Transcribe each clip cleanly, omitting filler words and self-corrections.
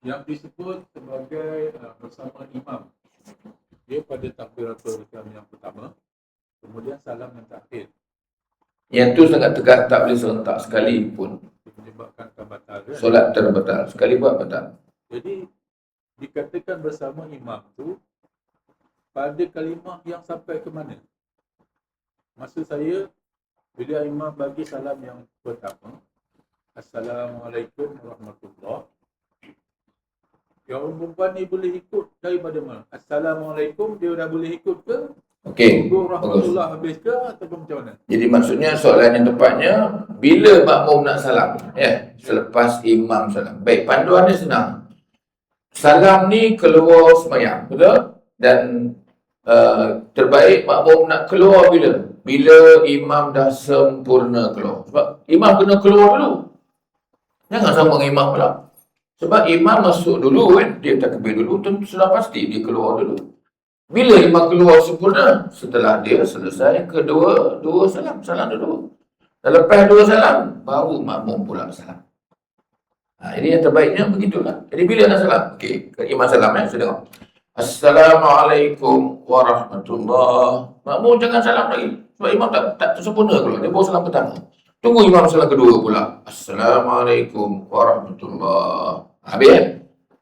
yang disebut sebagai bersama imam. Dia pada takbiratul ihram yang pertama, kemudian salam yang terakhir. Yang tu sangat tegas, tak boleh serentak sekali pun. Menyebabkan batal kan? Solat terbatal. Sekali buat batal. Jadi dikatakan bersama imam tu pada kalimah yang sampai ke mana? Maksud saya, bila imam bagi salam yang pertama, Assalamualaikum warahmatullahi, yang orang perempuan ni boleh ikut daripada mana? Assalamualaikum, dia dah boleh ikut ke? Okey, Tunggu bagus. rahmatullah habis ke ataupun macam mana? Jadi maksudnya soalan yang tepatnya, bila makmum nak salam? Selepas imam salam. Baik, panduannya senang. Salam ni keluar sembahyang, betul? Dan terbaik makmum nak keluar bila? Bila imam dah sempurna keluar. Sebab imam kena keluar dulu. Jangan sama dengan imam pula. Sebab imam masuk dulu kan, dia takbir dulu, tentu sudah pasti dia keluar dulu. Bila imam keluar sempurna? Setelah dia selesai kedua salam dulu. Dan lepas dua salam, baru makmum pula salam. Ini yang terbaiknya begitulah. Jadi bila nak salam? Okey, imam salam saya dengar. Assalamualaikum warahmatullahi. Makmum jangan salam lagi. Sebab imam tak sempurna keluar. Dia baru salam pertama. Tunggu imam salam kedua pula. Assalamualaikum warahmatullahi.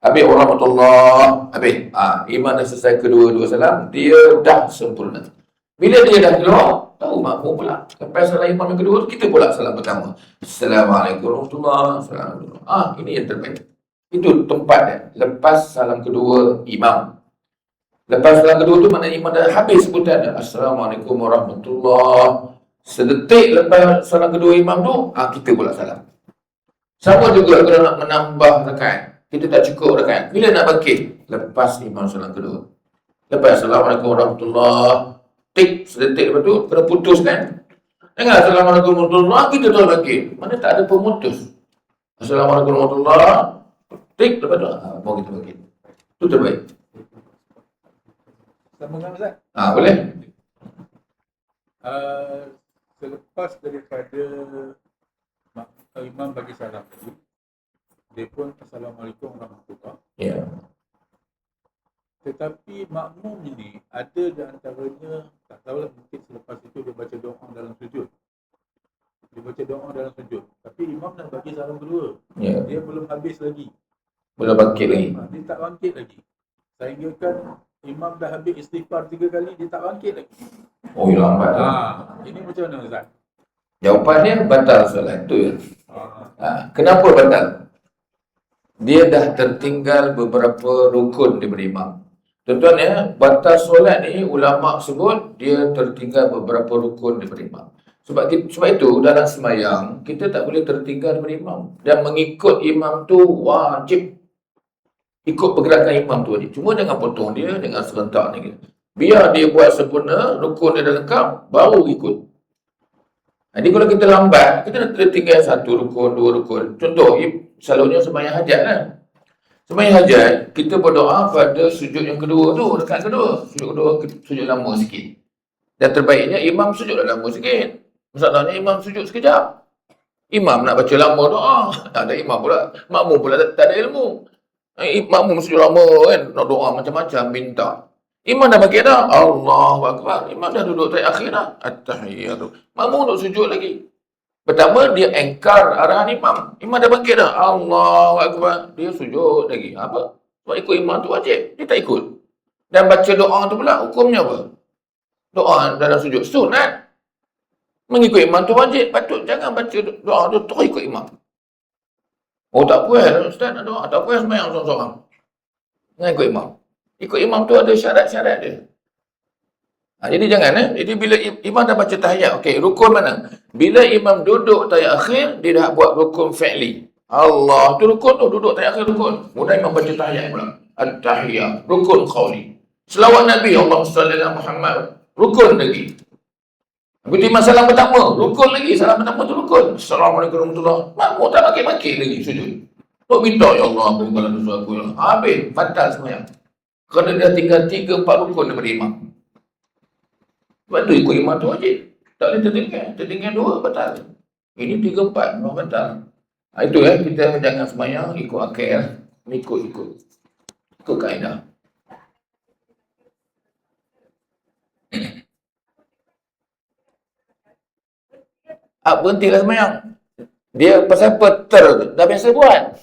Habis warahmatullahi. Habis. Imam dah selesai kedua salam, dia dah sempurna. Bila dia dah keluar, tahu makmum pula. Sampai salam imam yang kedua, kita pula salam pertama. Assalamualaikum warahmatullahi wabarakatuh. Ini yang terbaik. Itu tempat dia. Lepas salam kedua imam. Lepas salam kedua tu maknanya imam dah habis sebutan dia. Assalamualaikum warahmatullahi. Sedetik lepas salam kedua imam tu, kita pula salam. Sama juga kalau nak menambah rakaat. Kita tak cukup rakaat. Bila nak bangkit? Lepas imam salam kedua. Lepas Assalamualaikum warahmatullahi. Tik, sedetik lepas tu kena putus kan? Jangan Assalamualaikum warahmatullahi, kita terus bangkit. Mana tak ada pemutus. Assalamualaikum warahmatullahi. Tik, lepas tu baru kita bangkit. Itu terbaik. Sambungkan Ustaz? Boleh? Selepas daripada imam bagi salam tadi, dia pun Assalamualaikum warahmatullahi. Ya. Tetapi makmum ini ada di antaranya, tak tahulah, mungkin selepas itu dia baca doa dalam sujud. Dia baca doa dalam sujud. Tapi imam nak bagi salam kedua. Ya. Dia belum habis lagi. Belum bangkit lagi. Dia tak bangkit lagi. Sehingga kan imam dah habis istighfar 3 kali, dia tak bangkit lagi. Oh, lambat lah. Ini macam mana Ustaz? Jawapannya batal solat tu ya. Kenapa batal? Dia dah tertinggal beberapa rukun daripada imam. Tuan-tuan ya, batal solat ni ulama sebut dia tertinggal beberapa rukun daripada imam. Sebab itu dalam sembahyang kita tak boleh tertinggal daripada imam. Dan mengikut imam tu wajib. Ikut pergerakan imam tu wajib. Cuma jangan potong dia dengan serentak ni. Biar dia buat sempurna, rukun dia dah lengkap, baru ikut. Jadi kalau kita lambat, kita nak tertinggal 1 rukun, 2 rukun. Contoh, selalunya sembahyang hajat kan. Sembahyang hajat, kita berdoa pada sujud yang kedua tu, rakaat kedua. Sujud kedua, sujud lama sikit. Dan terbaiknya imam sujud lama sikit. Masalahnya imam sujud sekejap. Imam nak baca lama doa. Ada imam pula, makmum pula tak ada ilmu. Makmum sujud lama kan, nak doa macam-macam, minta. Imam dah bagi dah, Allahu Akbar. Imam dah duduk tahiyat akhir dah. At-tahiyyatu. Makmum duduk sujud lagi. Pertama, dia engkar arahan imam. Imam dah bangkit dah. Allahu Akbar. Dia sujud lagi. Apa? Sebab ikut imam tu wajib. Dia tak ikut. Dan baca doa tu pula, hukumnya apa? Doa dalam sujud sunat. Mengikut imam tu wajib. Patut jangan baca doa tu terus ikut imam. Oh tak puas Ustaz nak doa. Tak puas sembahyang seorang-seorang. Jangan ikut imam. Ikut imam tu ada syarat-syarat dia. Jadi jangan Jadi bila imam dah baca tahiyat, okey, rukun mana? Bila imam duduk tahiyat akhir, dia dah buat rukun fi'li. Allah tu rukun tu, duduk tahiyat akhir rukun. Kemudian imam baca tahiyat pula. At-tahiyat, rukun qawli. Selawat Nabi, Allahumma salli ala Muhammad, rukun lagi. Begitu imam salam pertama, rukun lagi. Salam pertama tu rukun. Assalamualaikum warahmatullahi wabarakatuh. Makmum tak makik-makik lagi sujud. Tok minta, ya Allah, ampunkanlah dosa aku. Habis, batal sembahyang. Kerana dia tinggal 3-4 rukun daripada imam. Sebab tu ikut imam tu wajib. Tak boleh tertinggal. Tertinggal 2, batal. Ini 3-4, memang batal. Itu kita jangan sembahyang ikut akal. Ikut kaedah. Berhentilah semayang. Dia pasal apa? Dah biasa buat.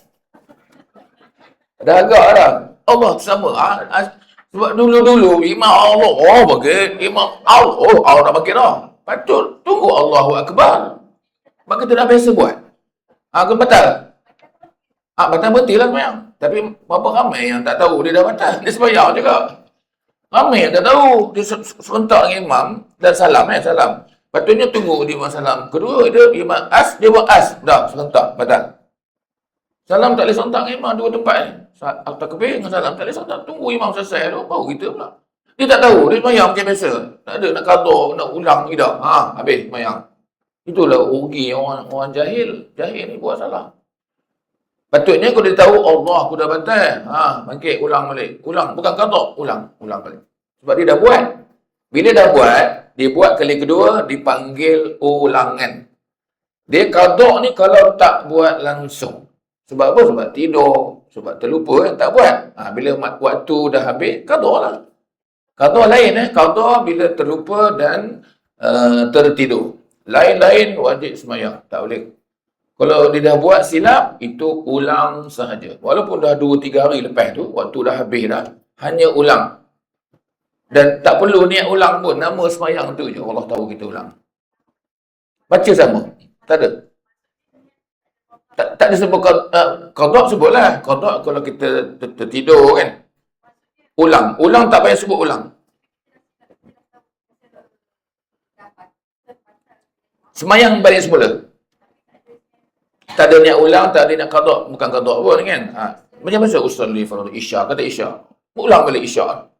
Dah agak dah. Allah sama. Sebab dulu-dulu Imam Allah bagi. Imam Allah nak bagi dah. Patut tunggu Allahu Akbar. Sebab kita dah biasa buat. Kena batal. Batal berhentilah semayang. Tapi berapa ramai yang tak tahu dia dah batal. Dia semayang juga. Ramai yang tak tahu. Dia serentak dengan imam dan salam. Patutnya tunggu dia buat salam. Kedua dia imam dia buat dah serentak batal. Salam tak boleh serentak dengan imam dua tempat ni. Takbir dengan salam tak boleh serentak. Tunggu imam selesai tu baru kita pula. Dia tak tahu, dia semayang macam biasa. Tak ada nak qada, nak ulang tidak. Habis semayang. Itulah rugi orang jahil. Jahil ni buat salah. Patutnya kalau dia tahu Allah aku dah batal. Bangkit ulang balik. Ulang bukan qada, ulang balik. Sebab dia dah buat. Bila dah buat, dia buat kali kedua dipanggil ulangan. Dia qada ni kalau tak buat langsung. Sebab apa? Sebab tidur, sebab terlupa tak buat. Bila waktu dah habis, qada lah. Qada lain qada bila terlupa dan tertidur. Lain-lain wajib semayang, tak boleh. Kalau dia dah buat silap, itu ulang sahaja. Walaupun dah 2-3 hari lepas tu, waktu dah habis dah, hanya ulang. Dan tak perlu niat ulang pun, nama semayang tu je Allah tahu kita ulang. Baca sama, tak ada. Tak disebut qada sebutlah. Qada kalau kita tertidur kan. Ulang tak payah sebut ulang. Semayang balik semula. Tak ada niat ulang, tak ada niat qada, bukan qada pun kan. Macam mana usolli fardu isya, kata isya. Ulang balik isya.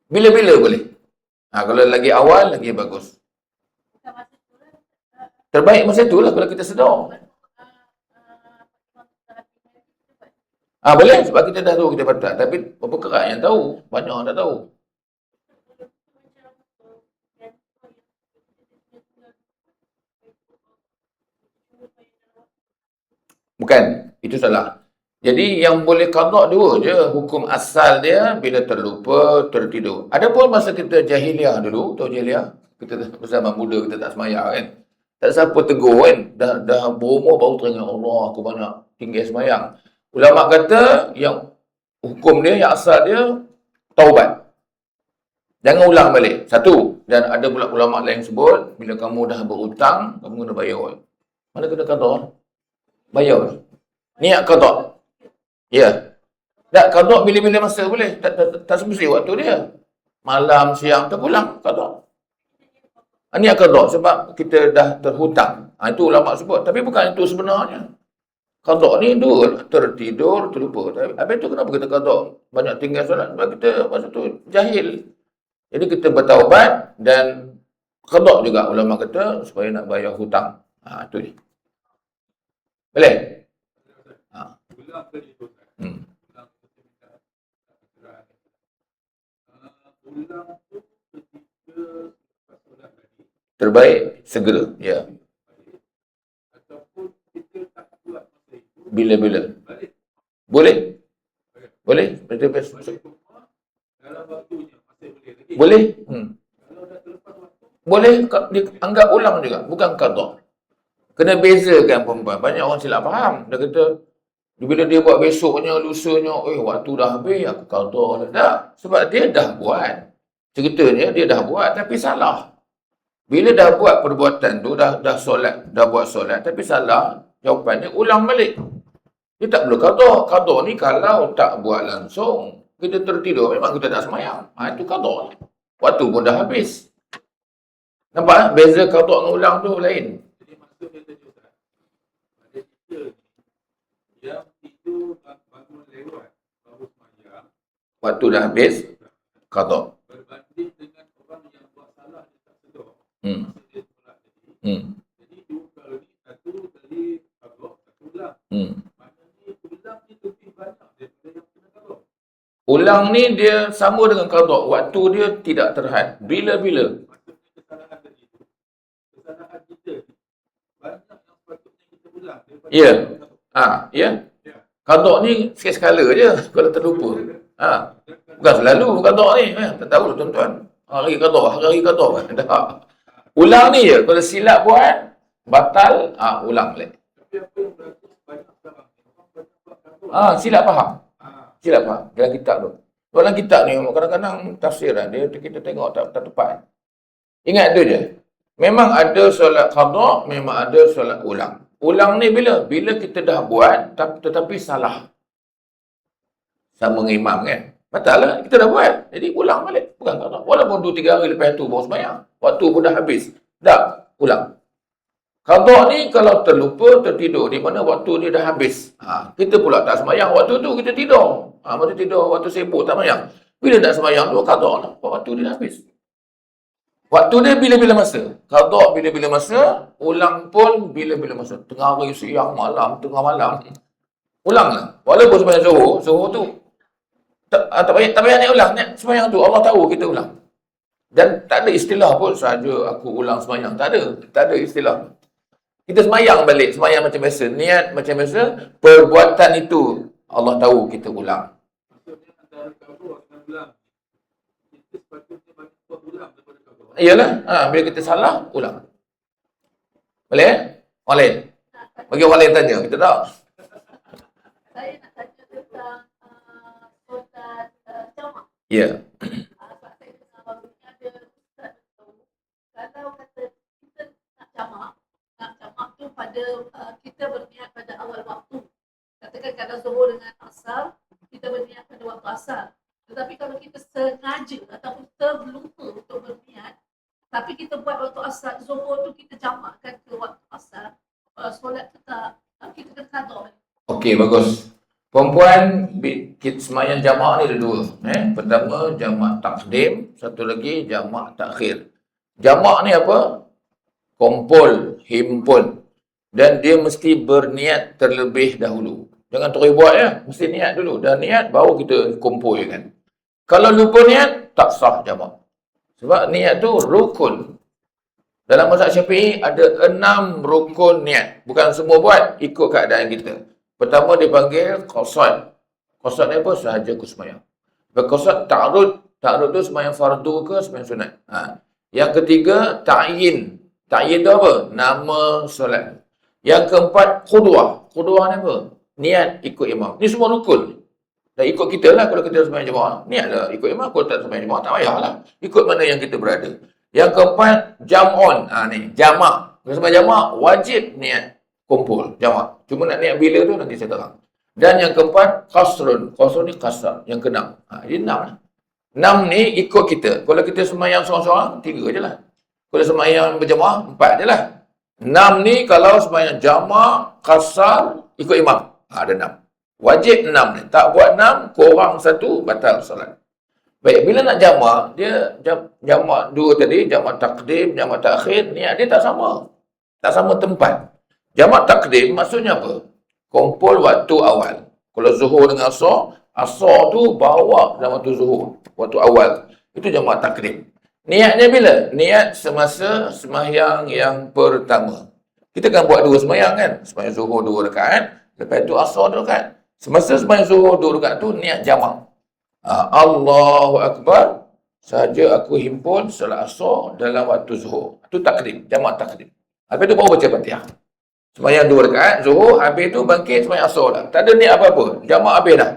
Bila-bila boleh. Kalau lagi awal lagi bagus. Terbaik masa itulah kalau kita sedar. Boleh sebab kita dah tahu kita batal. Tapi berapa kerat yang tahu? Banyak orang tak tahu. Bukan, itu salah. Jadi yang boleh qada dua je. Hukum asal dia bila terlupa, tertidur. Adapun masa kita jahiliah dulu, tahu jahiliah? Kita bersama muda kita tak semayang kan. Tak siapa tegur kan. Dah berumur baru teringat Allah aku banyak tinggal semayang. Ulama kata yang hukum dia, yang asal dia taubat. Jangan ulang balik. Satu. Dan ada pula ulama lain sebut, bila kamu dah berhutang, kamu kena bayar. Mana kena qada? Bayar. Niat qada. Ya. Tak qada bila-bila masa boleh. Tak semesti waktu dia. Malam, siang, terpulang qada. Niat qada sebab kita dah terhutang. Itu ulama sebut. Tapi bukan itu sebenarnya. Qada ni dua, tertidur, terlupa. Habis tu kenapa kita qada? Banyak tinggal solat. Sebab kita masa tu jahil. Jadi kita bertaubat dan qada juga ulama kata supaya nak bayar hutang. Itu dia. Boleh? Terbaik segera, ya. Bila-bila. Boleh? Boleh? Boleh? Boleh dianggap ulang juga, bukan qada. Kena bezakan perempuan. Banyak orang silap faham. Dia kata, bila dia buat besoknya, lusanya, waktu dah habis, aku qada. Tak. Sebab dia dah buat. Ceritanya dia dah buat, tapi salah. Bila dah buat perbuatan tu, dah buat solat, tapi salah, jawapannya ulang balik. Dia tak perlu qada. Qada ni kalau tak buat langsung, kita tertidur, memang kita tak semayang. Itu qada. Waktu pun dah habis. Nampak? Beza qada dengan ulang tu lain. Jadi maksud dia tadi Ustaz, pada kita ni, yang tidur bangun lewat baru semayang, waktu dah habis, qada. Berbanding dengan orang yang buat salah, dia tak sedar. Masa dia solat tadi. Jadi dua kali, satu kali qada, satu ulang. Maknanya ulang ni lebih banyak daripada yang kena qada. Ulang ni dia sama dengan qada. Waktu dia tidak terhad. Bila-bila. Maksudnya kesalahan tadi tu, kesalahan kita ni, banyak yang sepatutnya kita ulang daripada Ya. qada. Ya. Qada ni sekali-sekala je kalau terlupa. Bukan selalu qada ni. Tak tahu tuan-tuan. Hari qada. Dah. Ulang ni je. Kalau silap buat, batal, ulang balik. Silap faham. Dalam kitab tu. Dalam kitab ni, kadang-kadang tafsiran dia, kita tengok tak tepat. Ingat tu je. Memang ada solat qada, memang ada solat ulang. Ulang ni bila? Bila kita dah buat, tetapi salah. Sama dengan imam kan? Batal lah, kita dah buat. Jadi ulang balik. Bukan qada. Walaupun 2-3 hari lepas tu baru sembahyang. Waktu pun dah habis. Dah, ulang. Qada ni kalau terlupa, tertidur, di mana waktu ni dah habis. Kita pula tak sembahyang waktu tu, kita tidur. Waktu tidur, waktu sibuk tak sembahyang. Bila nak sembahyang tu, qada lah. Waktu dia dah habis. Waktu dia bila-bila masa. Qada bila-bila masa, ulang pun bila-bila masa. Tengah hari, siang, malam, tengah malam. Ulang lah. Walaupun sembahyang Zuhur tu, tak payah nak ulang. Sembahyang tu, Allah tahu kita ulang. Dan tak ada istilah pun sahaja aku ulang sembahyang. Tak ada istilah. Kita sembahyang balik, sembahyang macam biasa. Niat macam biasa, perbuatan itu Allah tahu kita ulang. Maksudnya antara qada dengan ulang. Kita sepatutnya banyak buat ulang daripada qada. Iyalah, bila kita salah, ulang. Boleh? Orang lain? Bagi orang lain tanya, kita tak. Saya nak tanya tentang solat jamak. Ya. Sebab saya dengar baru ni ada ustaz tu, kalau kata kita nak jamak tu pada kita berniat pada awal waktu. Katakan kalau Zuhur dengan Asar, kita berniat pada waktu Asar. Tetapi kalau kita sengaja ataupun terlupa untuk berniat, tapi kita buat waktu Asar, Zuhur tu kita jamakkan ke waktu Asar, solat tetap, kita kena qada. Okey, bagus. Perempuan sembahyang jamak ni ada dua. Pertama, jamak takdim. Satu lagi, jamak takhir. Jamak ni apa? Kumpul, himpun. Dan dia mesti berniat terlebih dahulu. Jangan terus buat ya. Mesti niat dulu. Dah niat, baru kita kumpulkan. Kalau lupa niat, tak sah jamak. Sebab niat tu rukun. Dalam mazhab Syafi'i ada 6 rukun niat. Bukan semua buat, ikut keadaan kita. Pertama dipanggil qasad. Qasad ni apa? Sahaja aku sembahyang. Qasad ta'arud. Ta'arud tu sembahyang fardu ke sembahyang sunat. Yang ketiga, ta'yin. Ta'yin tu apa? Nama solat. Yang keempat, khudwah. Khudwah ni apa? Niat ikut imam. Ni semua rukun. Dan ikut kita lah kalau kita sembahyang jemaah. Niatlah ikut imam. Kalau tak sembahyang jemaah, tak payahlah. Ikut mana yang kita berada. Yang keempat, jam'on. Ni, jamak. Kalau sembahyang jamak, wajib niat kumpul, jamak. Cuma nak niat bila tu nanti saya terang. Dan yang keempat, qasrun. Qasrun ni qasar. Yang keenam. Jadi 6 lah. 6 ni ikut kita. Kalau kita sembahyang seorang-seorang, 3 je lah. Kalau sembahyang berjemaah, 4 je lah. 6 ni kalau sembahyang jamak, qasar, ikut imam. Ada 6. Wajib 6 ni. Tak buat 6, kurang 1, batal solat. Baik, bila nak jamak, dia jamak 2 tadi, jamak takdim, jamak takhir, niat dia tak sama. Tak sama tempat. Jamak takdim maksudnya apa? Kumpul waktu awal. Kalau Zuhur dengan Asar tu bawa dalam waktu Zuhur, waktu awal. Itu jamak takdim. Niatnya bila? Niat semasa sembahyang yang pertama. Kita kan buat 2 sembahyang kan? Sembahyang Zuhur 2 rakaat, lepas itu Asar 2 rakaat. Semasa sembahyang Zuhur 2 rakaat tu niat jamak. Allahu Akbar, sahaja aku himpun solat Asar dalam waktu Zuhur. Itu takdim, jamak takdim. Habis tu baru baca Fatihah. Sembahyang 2 rakaat, Zuhur, habis tu bangkit sembahyang Asar dah. Tak ada niat apa-apa. Jamak habis dah.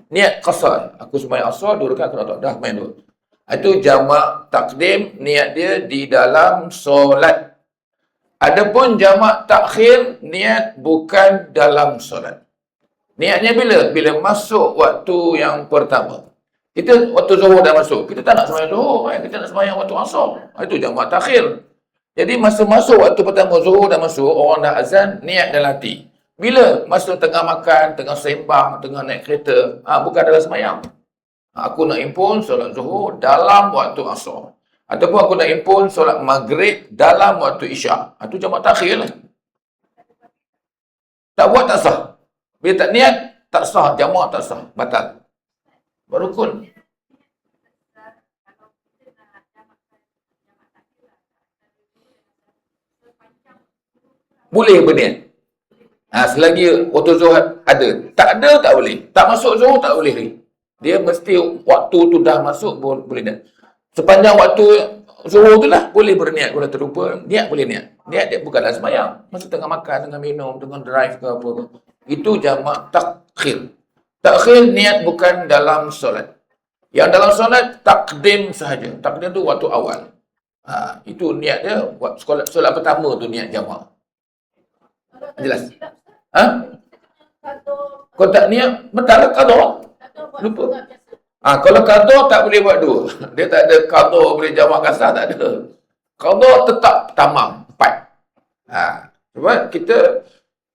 Niat qasar. Aku sembahyang Asar 2 rakaat, aku nak dah main 2. Itu jamak takdim, niat dia di dalam solat. Adapun jamak takhir, niat bukan dalam solat. Niatnya bila? Bila masuk waktu yang pertama. Kita waktu Zuhur dah masuk. Kita tak nak sembahyang Zuhur, kita nak sembahyang waktu Asar. Itu jamak takhir. Jadi masa masuk waktu pertama Zuhur dah masuk, orang dah azan, niat dalam hati. Bila? Masa tengah makan, tengah sembang, tengah naik kereta, bukan dalam sembahyang. Aku nak impun solat Zuhur dalam waktu Asar. Ataupun aku nak impun solat Maghrib dalam waktu Isyak. Itu jamak takhir lah. Tak buat tak sah. Bila tak niat, tak sah. Jamak tak sah. Batal. Berukun. Boleh berniat. Selagi waktu Zuhur ada. Tak ada, tak boleh. Tak masuk Zuhur, tak boleh lagi. Dia mesti waktu tu dah masuk, boleh niat. Sepanjang waktu Zuhur tu lah, boleh berniat. Kalau terlupa, niat boleh niat. Niat dia bukanlah sembahyang. Masa tengah makan, tengah minum, tengah drive ke apa. Itu jamak takhir. Takhir niat bukan dalam solat. Yang dalam solat, takdim sahaja. Takdim tu waktu awal. Itu niat dia, solat pertama tu niat jamak. Kalau tak Jelas? silap, Ustaz, Ha? kalau Kau tak niat, betul lah qada. buat Lupa. solat biasa. Kalau qada tak boleh buat dua. Dia tak ada qada boleh jamak kasar, tak ada. Qada tetap tamam, 4. Sebab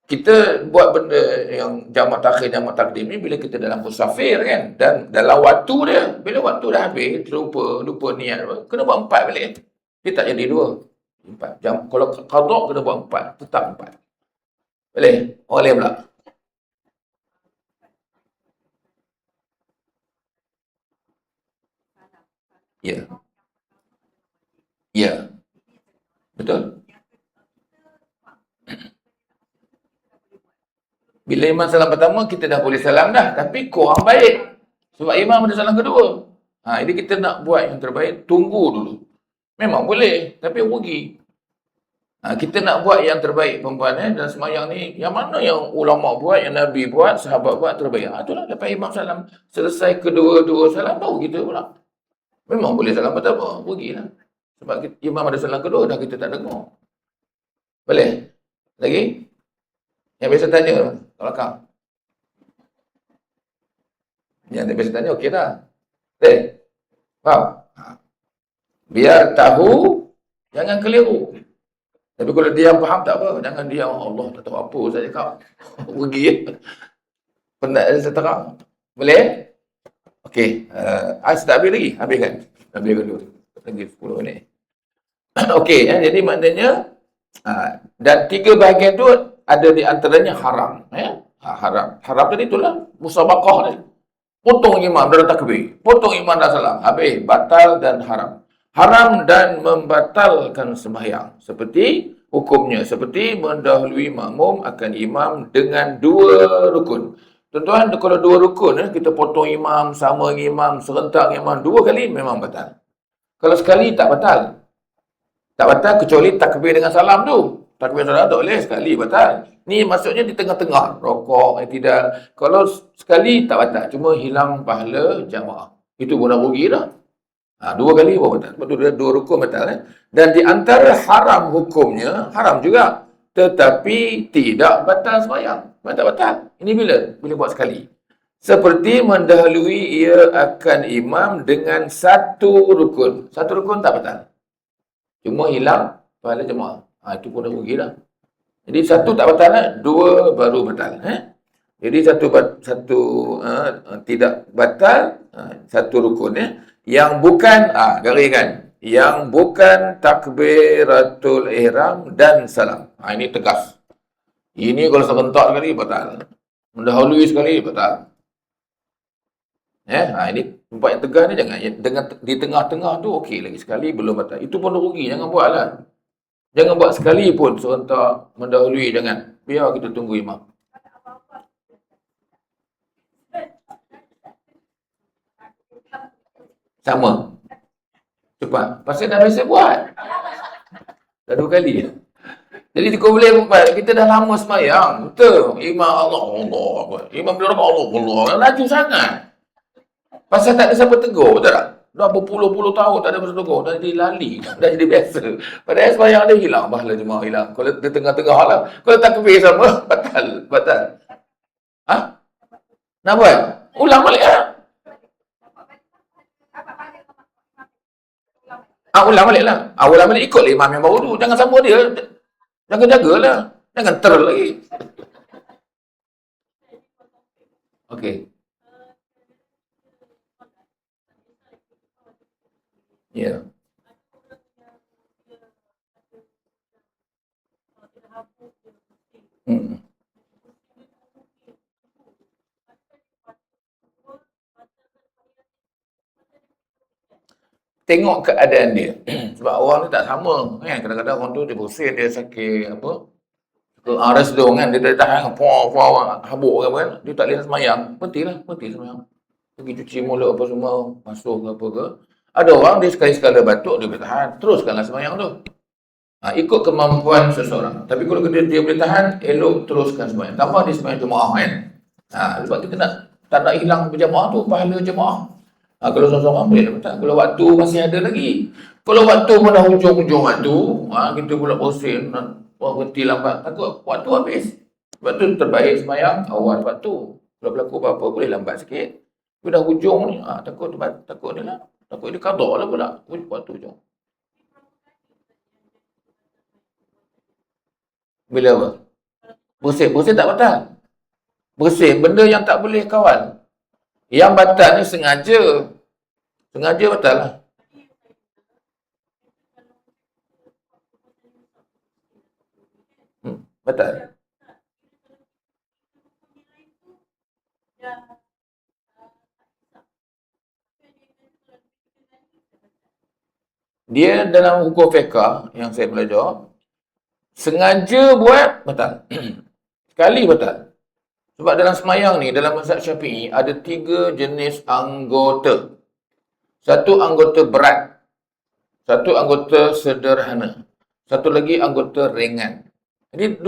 kita buat benda yang jamak takhir, jamak takdim ni bila kita dalam musafir kan. Dan dalam waktu dia, bila waktu dah habis, lupa niat, kena buat 4 balik. Dia tak jadi 2. 4. Kalau qada kena buat 4, tetap 4. Boleh? Boleh pula. Ya. Ya. Betul. Bila imam salam pertama, kita dah boleh salam dah. Tapi kurang baik. Sebab imam ada salam kedua. Jadi kita nak buat yang terbaik, tunggu dulu. Memang boleh, tapi rugi. Kita nak buat yang terbaik perempuan dan semayang ni, yang mana yang ulama buat, yang Nabi buat, sahabat buat terbaik. Itulah lepas imam salam, selesai kedua-dua salam, baru kita pula. Memang boleh salam pertama, rugilah. Sebab imam ada salam kedua, dah kita tak dengar. Boleh? Lagi? Yang biasa tanya, kalau kau. Yang dia biasa tanya, okey dah. Boleh? Faham? Biar tahu, jangan keliru. Tapi kalau dia yang faham tak apa, jangan dia, Allah tak tahu apa saja kau. Pergi. Penat dia seterang. Boleh? Okey. Tak habis lagi? Habis kan? Habis dulu. Lagi 10 minit. Okey, jadi maknanya, dan 3 bahagian tu ada di antaranya haram. Haram. Haram tadi itulah musabaqah tadi. Potong imam dalam takbir. Potong imam dalam salam. Habis. Batal dan haram. Haram dan membatalkan sembahyang. Seperti hukumnya. Seperti mendahului makmum akan imam dengan 2 rukun. Tuan-tuan, kalau 2 rukun, kita potong imam, sama imam, serentak imam 2 kali, memang batal. Kalau sekali, tak batal. Tak batal kecuali takbir dengan salam tu. Takbir salam tak boleh, sekali batal. Ni maksudnya di tengah-tengah. Rokok, tidak. Kalau sekali, tak batal. Cuma hilang pahala jamaah. Itu pun dah rugi dah. 2 kali pun batal. Sebab tu 2 rukun batal. Dan di antara haram hukumnya, haram juga. Tetapi tidak batal sembahyang. Tak batal. Ini bila? Bila buat sekali. Seperti mendahului ia akan imam dengan 1 rukun. 1 rukun tak batal. Cuma hilang pahala jemaah. Itu pun dah rugi dah. Jadi 1 tak batal, 2 baru batal. Jadi satu tidak batal, 1 rukun. Yang bukan, garis kan, yang bukan takbiratul ihram dan salam. Ini tegas. Ini kalau serentak sekali batal. Mendahului sekali batal. Ini tempat yang tegas ni jangan. Dengan di tengah-tengah tu okey lagi, sekali belum batal. Itu pun rugi, jangan buatlah. Jangan buat sekali pun serentak mendahului, jangan. Biar kita tunggu imam. Sama. Cepat. Pasal dah biasa buat. Dah 2 kali. Jadi kau boleh buat. Kita dah lama semayang. Betul. Imam Allah. Imam dia orang Allah. Laju sangat. Pasal tak ada siapa tegur. Betul tak? Dah berpuluh-puluh tahun tak ada siapa tegur. Dah jadi lali. Dah jadi biasa. Padahal semayang dia hilang. Pahala jemaah hilang. Kalau di tengah-tengah lah. Kalau takbir sama. Batal. Nak buat? Ulang balik lah. Ulang balik lah. Ulang balik ikutlah imam yang baru tu. Jangan sama dia. Jaga-jagalah. Jangan lagi. Okey. Ya. Tengok keadaan dia. Sebab orang tu tak sama. Kadang-kadang orang tu dia bersin, dia sakit apa. Resdung kan, dia tak tahan, habuk ke apa kan, dia tak boleh semayang, berhenti semayang. Pergi cuci mulut apa semua, basuh ke apa ke. Ada orang dia sekali-sekala batuk, dia boleh tahan, teruskanlah semayang tu. Ikut kemampuan seseorang. Tapi kalau dia boleh tahan, elok teruskan semayang. Tambah dia semayang jemaah kan. Sebab kita tak nak hilang berjemaah tu, pahala jemaah. Kalau seorang-seorang boleh dapat. Kalau waktu masih ada lagi. Kalau waktu pun dah hujung-hujung waktu, kita pula pusing, berhenti lambat. Takut waktu habis. Sebab tu terbaik semayang awal waktu. Kalau berlaku apa-apa boleh lambat sikit. Tapi dah hujung ni, takut ni lah. Takut dia qada lah pula. Waktu hujung. Bila apa? Bersin tak batal. Bersin benda yang tak boleh kawal. Yang batal ni sengaja. Sengaja batal lah. Batal. Dia dalam hukum fiqh yang saya belajar, sengaja buat batal. Sekali batal. Sebab dalam semayang ni, dalam mazhab Syafi'i, ada 3 jenis anggota. Satu anggota berat. Satu anggota sederhana. Satu lagi anggota ringan. Jadi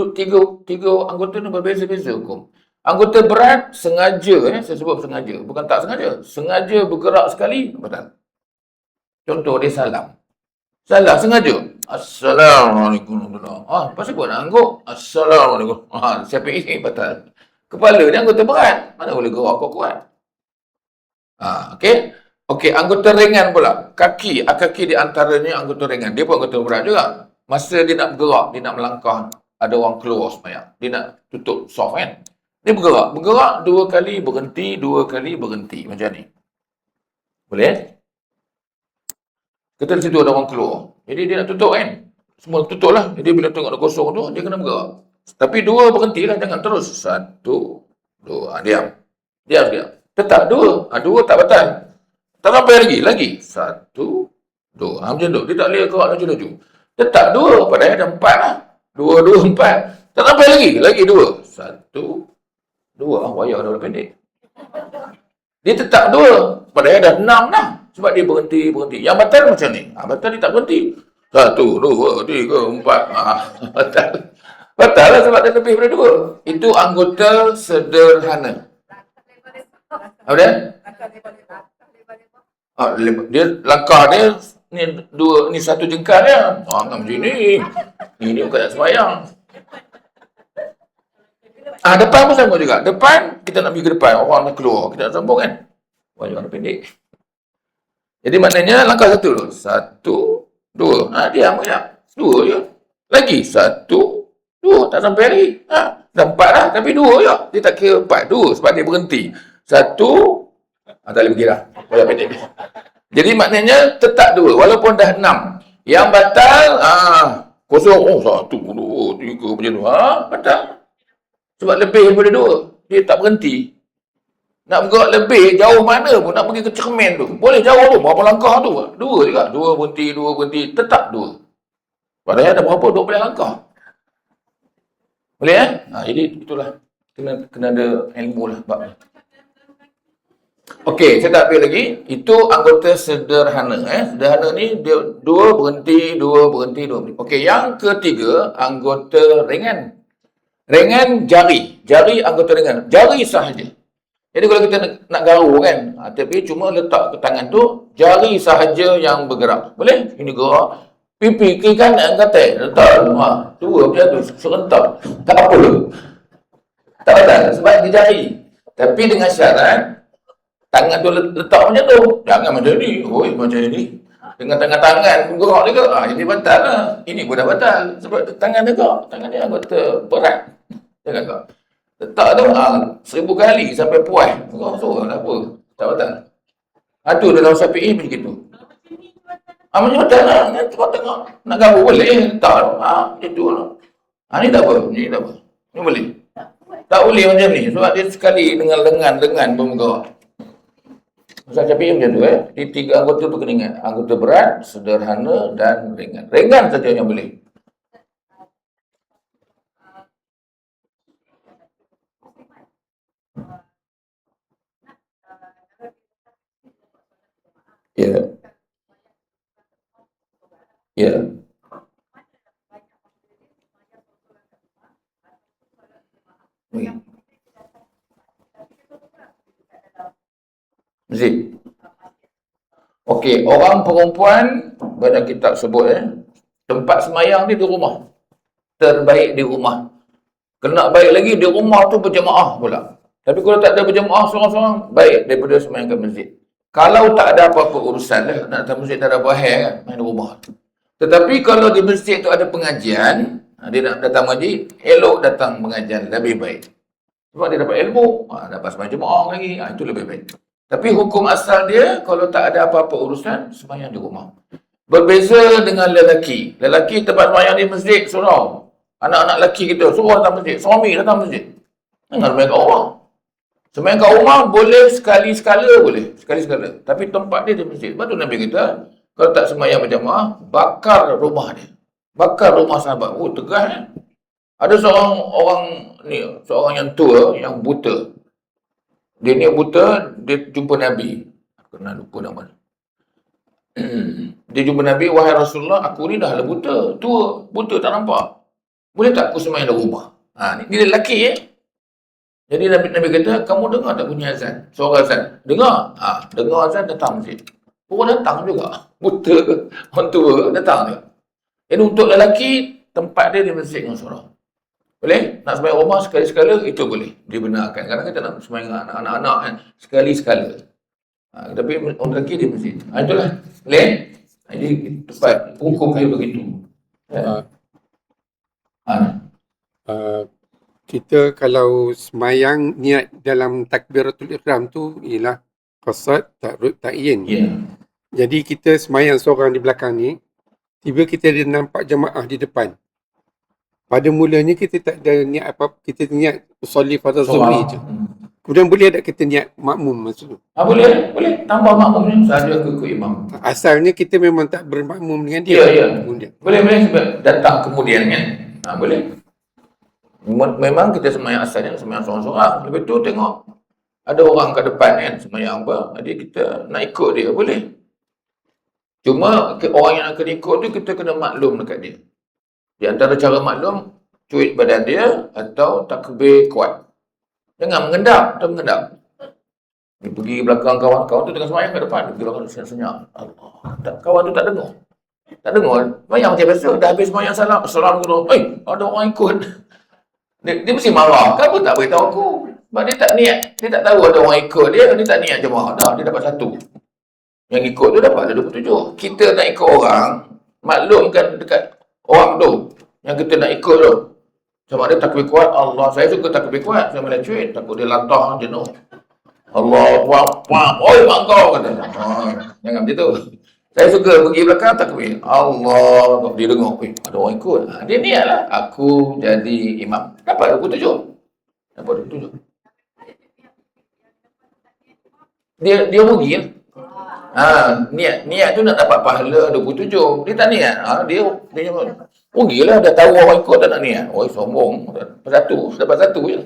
tiga anggota ni berbeza-beza hukum. Anggota berat sengaja, saya sebut sengaja, bukan tak sengaja. Sengaja bergerak sekali, batal. Contoh dia salam. Salah sengaja. Assalamualaikum warahmatullahi. Pasal kau nak angguk? Assalamualaikum. Syafi'i ni batal. Kepala dia anggota berat. Mana boleh gerak kuat-kuat. Okey. Okey, anggota ringan pula. Kaki di antaranya anggota ringan. Dia pun anggota berat juga. Masa dia nak bergerak, dia nak melangkah, ada orang keluar semayang. Dia nak tutup soft kan. Dia bergerak. Bergerak 2 kali berhenti, 2 kali berhenti. Macam ni. Boleh? Kita di situ ada orang keluar. Jadi dia nak tutup kan. Semua tutup lah. Jadi bila tengok ada kosong tu, dia kena bergerak. Tapi 2 berhenti lah. Jangan terus. 1, 2. Diam. Tetap 2. 2 tak batal. Tak sampai lagi. 1, 2. Macam tu. Dia tak boleh gerak laju-laju. Tetap 2. Padahal ada 4 lah. 2, 4. Tak sampai lagi 2. 1, 2. Wayar dah pendek. Dia tetap 2. Padahal dah 6 dah. Sebab dia berhenti. Yang batal macam ni. Batal dia tak berhenti. 1, 2, 3, 4. Batal lah sebab dia lebih daripada 2. Itu anggota sederhana. Apa dia? Dia langkah dia ni 1 jengkal dia. Macam ni. Ini bukan nak sembahyang. Depan pun sama juga. Depan, kita nak pergi ke depan. Orang nak keluar. Kita nak sambung kan. Wajah pendek. Jadi maknanya langkah 1 dulu. 1, 2. Diam sekejap. 2 je. Lagi. 1, 2. Tak sampai lagi. Dah 4 dah. Tapi 2 je. Dia tak kira 4. 2 sebab dia berhenti. 1. Tak boleh pergi dah. Wajah pendek. Jadi maknanya tetap 2. Walaupun dah 6. Yang batal, kosong. 1, 2, 3 macam tu. Batal. Sebab lebih daripada 2. Dia tak berhenti. Nak bergerak lebih, jauh mana pun. Nak pergi ke cermin tu. Boleh jauh tu. Berapa langkah tu. 2 juga. 2 berhenti. Tetap 2. Padahal ada berapa? 12 langkah. Boleh jadi itulah. Kena ada ilmu lah. Okey, saya tak ambil lagi. Itu anggota sederhana. Sederhana ni, dia 2 berhenti. Okey, yang ketiga, anggota ringan. Ringan jari. Jari anggota ringan. Jari sahaja. Jadi kalau kita nak garu kan, tapi cuma letak ke tangan tu, jari sahaja yang bergerak. Boleh? Ini gerak. Pipi kiri kanan kata, letak. 2 macam tu, serentak. Tak apa. Tak batal. Sebab dia jari. Tapi dengan syarat, tangan tu letak macam tu. Jangan macam ni. Macam ni. Dengan tangan bergerak juga. Ini batal lah. Ini pun dah batal. Sebab tangan dia gerak. Tangan dia anggota berat. Jangan gerak. Letak tu 1000 kali sampai puas. So, tak apa. Tak batal. Itu dalam Syafi'i macam itu. Macam batal lah. Tengok. Nak garu boleh. Letak tu. Itu lah. Ni tak apa. Ni boleh. Tak boleh macam ni. Sebab dia sekali dengan lengan pun bergerak. Ustaz Syafi'i macam tu. Di 3 anggota tu kena ingat. Anggota berat, sederhana dan ringan. Ringan saja yang boleh. Ya. Ya. Masjid. Okey, orang perempuan banyak kitab sebut tempat semayang dia di rumah. Terbaik di rumah. Kena baik lagi di rumah tu berjemaah pula. Tapi kalau tak ada berjemaah seorang-seorang, baik daripada semayang kat masjid. Kalau tak ada apa-apa urusan lah, nak datang masjid tak ada bahaya kan, main di rumah. Tetapi kalau di masjid tu ada pengajian, dia nak datang masjid, elok datang pengajian, lebih baik. Sebab dia dapat ilmu, dapat semayang jemaah lagi, itu lebih baik. Tapi hukum asal dia, kalau tak ada apa-apa urusan, semayang di rumah. Berbeza dengan lelaki. Lelaki tempat semayang di masjid, surau. Anak-anak lelaki kita, suruh datang masjid. Suami datang masjid. Jangan semayang kat rumah. Semayang kat rumah boleh sekali-sekala boleh. Sekali-sekala. Tapi tempat dia di masjid. Sebab tu Nabi kita, kalau tak semayang berjamaah, bakar rumah dia. Bakar rumah sahabat. Oh, tegas Ada seorang yang tua, yang buta. Dia ni buta, dia jumpa Nabi. Aku kena lupa nama dia. Dia jumpa Nabi, wahai Rasulullah, aku ni dah buta, tua, buta tak nampak. Boleh tak aku semayang di rumah? Ni lelaki Jadi Nabi kata, kamu dengar tak bunyi azan? Suara azan. Dengar? Dengar azan, datang masjid. Orang datang juga. Buta ke? Orang tua datang juga. Jadi untuk lelaki, tempat dia di masjid dengan surau. Boleh? Nak semayang rumah sekali-sekala, itu boleh. Dibenarkan. Kadang kita nak semayang anak-anak kan, sekali-sekala. Tapi orang lelaki di masjid. Itulah. Boleh? Jadi tempat hukum saya begitu. Kita kalau semayang niat dalam takbiratul ihram tu ialah qasad, ta'rud, ta'yin. Jadi kita semayang seorang di belakang ni, tiba kita ada nampak jemaah di depan. Pada mulanya kita tak ada niat apa, kita niat usolli fardu zuhri je. Kemudian boleh tak kita niat makmum masa tu? Boleh. Tambah makmum ni sahaja ikut imam. Asalnya kita memang tak bermakmum dengan dia. Kemudian. Boleh sebab datang kemudian kan. Boleh. Memang kita semayang asalnya semayang seorang-seorang. Lepas tu tengok ada orang kat depan kan semayang apa. Jadi kita nak ikut dia boleh. Cuma orang yang akan ikut tu kita kena maklum dekat dia. Di antara cara maklum, cuit badan dia atau takbir kuat. Jangan mengendap. Dia pergi belakang kawan-kawan tu tengah semayang kat depan. Dia pergi belakang senyap-senyap. Allah. Kawan tu tak dengar. Semayang macam biasa. Dah habis semayang salam. Assalamualaikum. Ada orang ikut. Dia mesti marah. Kenapa tak beritahu aku? Sebab dia tak niat. Dia tak tahu ada orang ikut dia. Dia tak niat jemaah. Dia dapat 1. Yang ikut tu dapat ada 27. Kita nak ikut orang. Maklumkan dekat orang tu. Yang kita nak ikut tu. Sama ada takbir kuat. Allah. Saya suka takbir kuat. Saya malah cuit. Takut dia latah jenuh. Allah. Oi mak kau kata. Jangan macam tu. Saya suka pergi belakang takbir. Allah. Dia dengar. Ada orang ikut. Dia niat lah. Aku jadi imam. Dapat 27. Dia rugi lah. Niat tu nak dapat pahala 27. Dia tak niat. Dia rugilah. Dah tahu orang ikut tak nak niat. Sombong. Dapat satu je.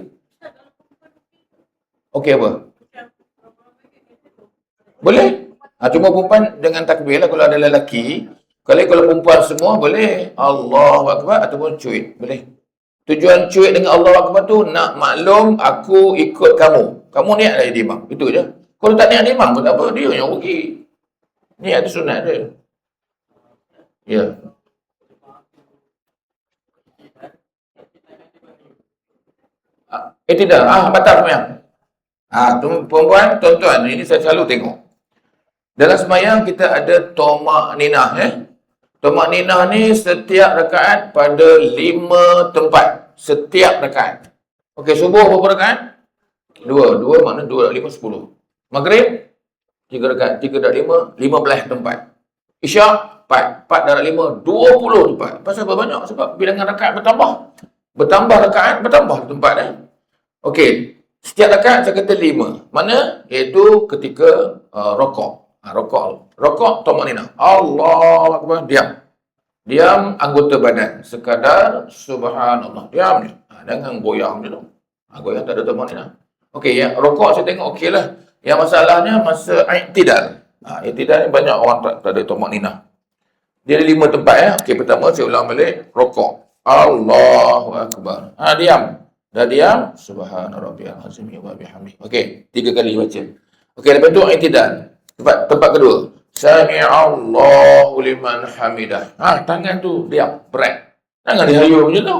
Okey apa? Boleh. Cuma perempuan dengan takbir lah kalau ada lelaki. Kalau perempuan semua boleh. Allahu Akbar ataupun cuit. Boleh. Tujuan cuit dengan Allahu Akbar tu nak maklum aku ikut kamu. Kamu niat lah jadi imam. Itu je. Kalau tak niat imam pun tak apa. Dia yang rugi. Niat tu sunat je. Ya. Tidak. Batal semayang. Perempuan, tuan-tuan, ini saya selalu tengok. Dalam semayang kita ada tomak ninah. Tomak ninah ni setiap rakaat pada 5 tempat. Setiap rakaat. Okey, subuh berapa rakaat? 2 makna 2 5 10. Maghrib 3 rakaat, 3 darab 5 15 tempat. Isyak 4 darab 5 20 tempat. Pasal apa banyak? Sebab bilangan rakaat bertambah rakaat bertambah tempat Okey, setiap rakaat saya kata 5. Mana? Iaitu ketika rokok. Rokok tomak ninah. Allahu Akbar, diam anggota badan. Sekadar subhanallah. Diam je. Jangan goyang je tu. Goyang tak ada tomak ninah. Okey, rokok saya tengok okey lah. Yang masalahnya masa i'tidal. I'tidal ni banyak orang tak ada tomak nina. Dia ada 5 tempat ya. Okey, pertama saya ulang balik, rokok. Allahu Akbar. Diam. Dah diam, subhana rabbiyal azim wa bihamdi. Okey, 3 kali baca. Okey, lepas tu i'tidal. Tempat kedua. Sami'allahu liman hamidah. Tangan tu diam, berat. Jangan dihayur macam tu.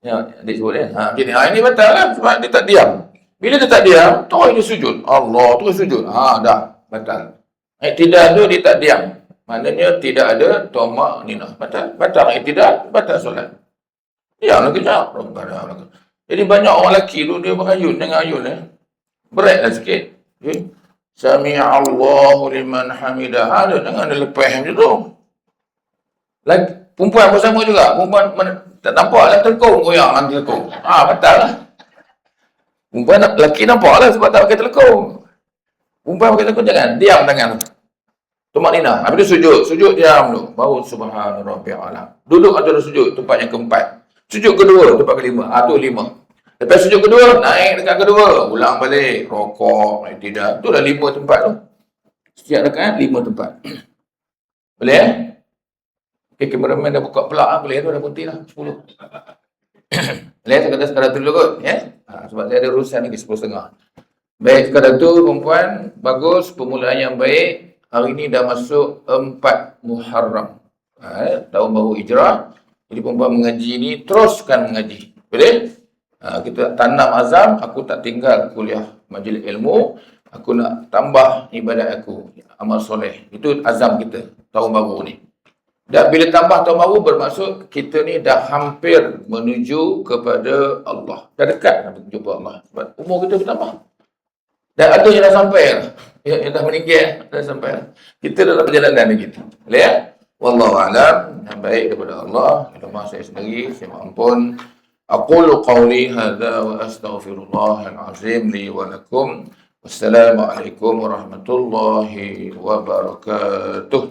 Ya, adik sebut dia. Macam ni. Ini batal lah sebab dia tak diam. Bila dia tak diam, terus dia sujud. Allah terus sujud. Dah, batal. I'tidal tu dia tak diam. Maknanya tidak ada tomak nina. Batal. Batal i'tidal, batal solat. Diamlah kejap. Jadi banyak orang lelaki tu dia berayun, jangan ayun beratlah sikit. Okay. Sami'allahu liman hamidah. Jangan ada lepas macam tu. Perempuan pun sama juga. Perempuan tak nampak lah telekong goyang dengan telekong. Batal lah. Perempuan lelaki nampak lah sebab tak pakai telekong. Perempuan pakai telekong jangan. Diam tangan tu. Tomak nina. Habis tu sujud. Sujud diam dulu. Baru subhana rabbiyal a'la. Duduk antara sujud. Tempat yang keempat. Sujud kedua. Tempat kelima. Tu 5. Lepas sujud kedua. Naik dekat kedua. Ulang balik. Rokok. I'tidal. Tu dah 5 tempat tu. Setiap dekat 5 tempat. Boleh Okay, kameraman dah buka pelak boleh tu dah putih dah 10. Boleh saya kata sekadar tu dulu kot sebab saya ada urusan lagi 10.30. Baik, sekadar tu perempuan bagus, permulaan yang baik. Hari ni dah masuk 4 Muharram. Tahun baru Hijrah. Jadi perempuan mengaji ni teruskan mengaji. Boleh? Kita tanam azam, aku tak tinggal kuliah majlis ilmu, aku nak tambah ibadat aku, amal soleh. Itu azam kita tahun baru ni. Dan bila tambah tahun baru bermaksud kita ni dah hampir menuju kepada Allah. Dah dekat nak jumpa Allah. Sebab umur kita bertambah. Dan ada yang dah sampai lah. Yang dah meninggal, dah sampai lah. Kita dalam perjalanan lagi. Boleh ya? Wallahu a'lam. Yang baik daripada Allah. Kalau saya sendiri, saya mohon ampun. Aqulu qawli hadza wa astaghfirullahal azim li wa lakum. Wassalamualaikum warahmatullahi wabarakatuh.